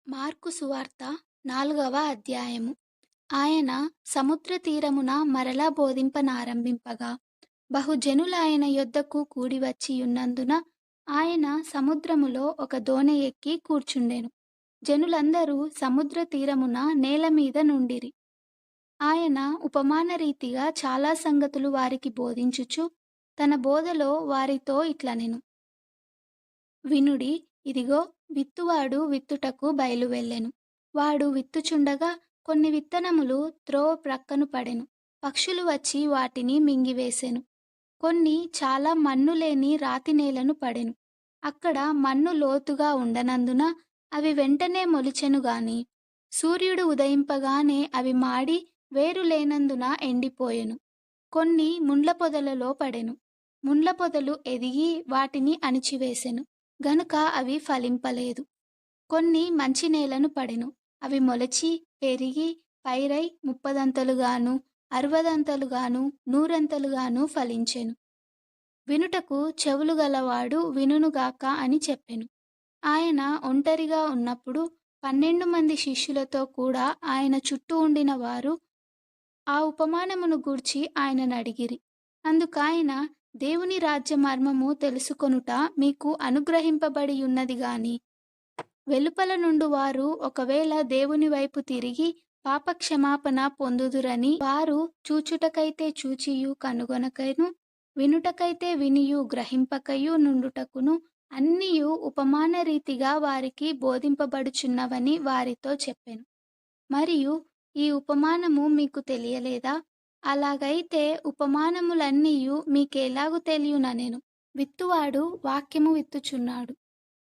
Mark సువార్త 4వ అధ్యాయము. ఆయన సముద్ర తీరమున మరలా బోధింపనారంభింపగా, బహుజనులాయన యొద్దకు కూడివచ్చియున్నందున ఆయన సముద్రములో ఒక దోణి ఎక్కి కూర్చుండెను. జనులందరూ సముద్ర తీరమున నేలమీద నుండిరి. ఆయన ఉపమానరీతిగా చాలా సంగతులు వారికి బోధించుచు, తన బోధలో వారితో ఇట్లనెను. వినుడి, ఇదిగో, విత్తువాడు విత్తుటకు బయలువెళ్ళెను. వాడు విత్తుచుండగా కొన్ని విత్తనములు త్రోవ ప్రక్కను పడెను. పక్షులు వచ్చి వాటిని మింగివేసెను. కొన్ని చాలా మన్ను లేని రాతి నేలను పడెను. అక్కడ మన్ను లోతుగా ఉండనందున అవి వెంటనే మొలిచెను గాని, సూర్యుడు ఉదయింపగానే అవి మాడి వేరు లేనందున ఎండిపోయెను. కొన్ని ముండ్ల పొదలలో పడెను. ముండ్ల పొదలు ఎదిగి వాటిని అణిచివేసెను గనుక అవి ఫలింపలేదు. కొన్ని మంచి నేలను పడెను. అవి మొలచి పెరిగి పైరై 30 60 100 ఫలించెను. వినుటకు చెవులు గలవాడు వినుగాక అని చెప్పెను. ఆయన ఒంటరిగా ఉన్నప్పుడు 12 మంది శిష్యులతో కూడా ఆయన చుట్టూ ఉండిన వారు ఆ ఉపమానమును గూర్చి ఆయననడిగిరి. అందుకాయన, దేవుని రాజ్య మర్మము తెలుసుకొనుట మీకు అనుగ్రహింపబడియున్నది గాని, వెలుపల నుండు వారు ఒకవేళ దేవుని వైపు తిరిగి పాపక్షమాపణ పొందుదురని వారు చూచుటకైతే చూచియు కనుగొనకను, వినుటకైతే వినియు గ్రహింపకయు నుండుటకును అన్నియు ఉపమాన రీతిగా వారికి బోధింపబడుచున్నవని వారితో చెప్పెను. మరియు ఈ ఉపమానము మీకు తెలియలేదా? అలాగైతే ఉపమానములన్నీయు మీకెలాగు తెలియుననెను. విత్తువాడు వాక్యము విత్తుచున్నాడు.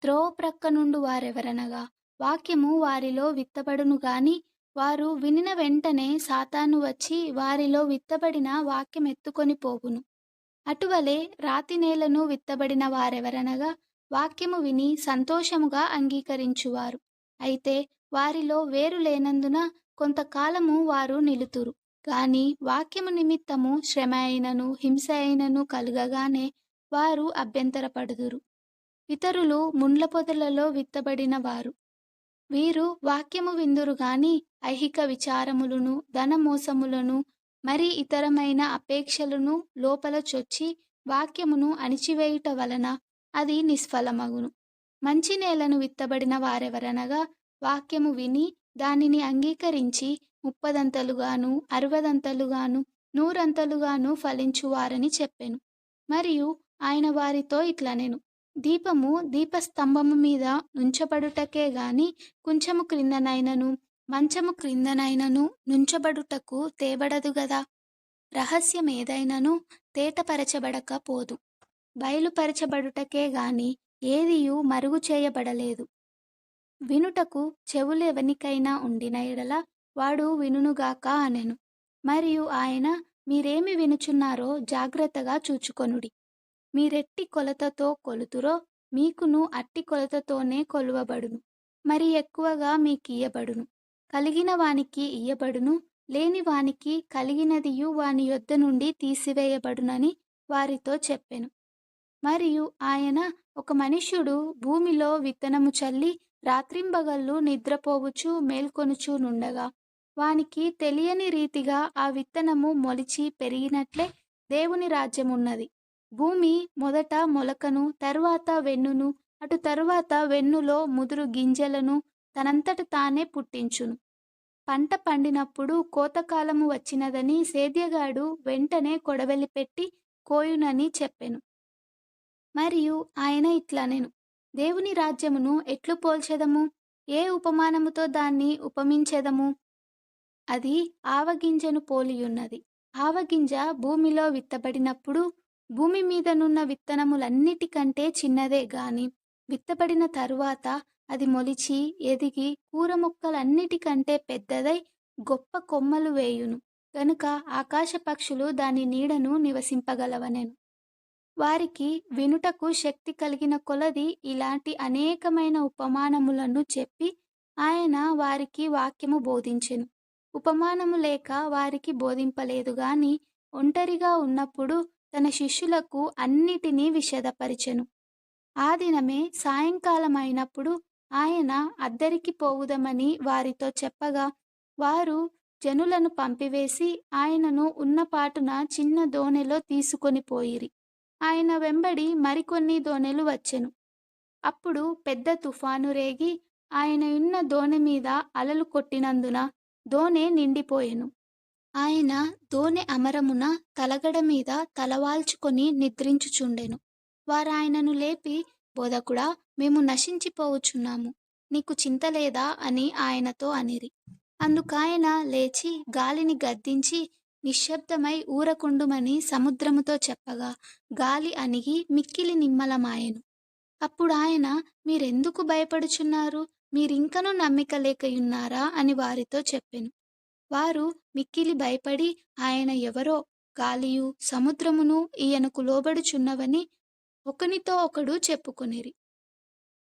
త్రోవ ప్రక్క నుండు వారెవరనగా, వాక్యము వారిలో విత్తబడును గాని, వారు వినిన వెంటనే సాతాను వచ్చి వారిలో విత్తబడిన వాక్యం ఎత్తుకొని పోవును. అటువలే రాతి నేలను విత్తబడిన వారెవరనగా, వాక్యము విని సంతోషముగా అంగీకరించువారు. అయితే వారిలో వేరు లేనందున కొంతకాలము వారు నిలుతురు. గాని వాక్యము నిమిత్తము శ్రమ అయినను హింస అయినను కలుగగానే వారు అభ్యంతరపడుదురు. ఇతరులు ముండ్ల పొదలలో విత్తబడిన వారు. వీరు వాక్యము విందురు గాని ఐహిక విచారములను, ధనమోసములను, మరి ఇతరమైన అపేక్షలను లోపల చొచ్చి వాక్యమును అణిచివేయుట వలన అది నిష్ఫలమగును. మంచి నేలను విత్తబడిన వారెవరనగా, వాక్యము విని దానిని అంగీకరించి 30 60 100 ఫలించువారని చెప్పెను. మరియు ఆయన వారితో ఇట్లనెను. దీపము దీపస్తంభము మీద నుంచబడుటకే గాని కొంచెము క్రిందనైనను మంచము క్రిందనైనను నుంచబడుటకు తేబడదు గదా. రహస్యమేదైనను తేటపరచబడక పోదు. బయలుపరచబడుటకే గాని ఏదియు మరుగు చేయబడలేదు. వినుటకు చెవులెవనికైనా ఉండిన ఎడల వాడు వినుగాక అనెను. మరియు ఆయన, మీరేమి వినుచున్నారో జాగ్రత్తగా చూచుకొనుడి. మీరెట్టి కొలతతో కొలుతురో మీకును అట్టి కొలతతోనే కొలువబడును. మరి ఎక్కువగా మీకియ్యబడును. కలిగిన వానికి ఇయ్యబడును, లేని వానికి కలిగినదియు వాని యొద్ద నుండి తీసివేయబడునని వారితో చెప్పెను. మరియు ఆయన, ఒక మనుష్యుడు భూమిలో విత్తనము చల్లి రాత్రింబగళ్ళు నిద్రపోవుచు మేల్కొనుచు నుండగా, వానికి తెలియని రీతిగా ఆ విత్తనము మొలిచి పెరిగినట్లే దేవుని రాజ్యమున్నది. భూమి మొదట మొలకను, తరువాత వెన్నును, అటు తరువాత వెన్నులో ముదురు గింజలను తనంతట తానే పుట్టించును. పంట పండినప్పుడు కోతకాలము వచ్చినదని సేద్యగాడు వెంటనే కొడవలి పెట్టి కోయునని చెప్పెను. మరియు ఆయన ఇట్లనెను. దేవుని రాజ్యమును ఎట్లు పోల్చెదము? ఏ ఉపమానముతో దాన్ని ఉపమించెదము? అది ఆవగింజను పోలియున్నది. ఆవగింజ భూమిలో విత్తబడినప్పుడు భూమి మీదనున్న విత్తనములన్నిటికంటే చిన్నదే గాని, విత్తబడిన తరువాత అది మొలిచి ఎదిగి కూర మొక్కలన్నిటికంటే పెద్దదై గొప్ప కొమ్మలు వేయును. గనుక ఆకాశ పక్షులు దాని నీడను నివసింపగలవనెను. వారికి వినుటకు శక్తి కలిగిన కొలది ఇలాంటి అనేకమైన ఉపమానములను చెప్పి ఆయన వారికి వాక్యము బోధించెను. ఉపమానము లేక వారికి బోధింపలేదు గాని, ఒంటరిగా ఉన్నప్పుడు తన శిష్యులకు అన్నిటినీ విశదపరిచెను. ఆ దినమే సాయంకాలమైనప్పుడు ఆయన అద్దరికి పోవుదమని వారితో చెప్పగా, వారు జనులను పంపివేసి ఆయనను ఉన్నపాటున చిన్న దోణిలో తీసుకొని పోయిరి. ఆయన వెంబడి మరికొన్ని దోణెలు వచ్చెను. అప్పుడు పెద్ద తుఫాను రేగి, ఆయన యున్న దోణి మీద అలలు కొట్టినందున దోణె నిండిపోయెను. ఆయన దోణె అమరమున తలగడ మీద తలవాల్చుకొని నిద్రించుచుండెను. వారాయనను లేపి, బోధకుడా, మేము నశించిపోవుచున్నాము, నీకు చింత లేదా అని ఆయనతో అనిరి. అందుకాయన లేచి గాలిని గద్దించి నిశ్శబ్దమై ఊరకుండుమని సముద్రముతో చెప్పగా, గాలి అణిగి మిక్కిలి నిమ్మలమాయెను. అప్పుడాయన, మీరెందుకు భయపడుచున్నారు? మీరింకనూ నమ్మిక లేకయున్నారా అని వారితో చెప్పెను. వారు మిక్కిలి భయపడి, ఆయన ఎవరో, గాలియు సముద్రమును ఈయనకు లోబడుచున్నవని ఒకనితో ఒకడు చెప్పుకొనిరి.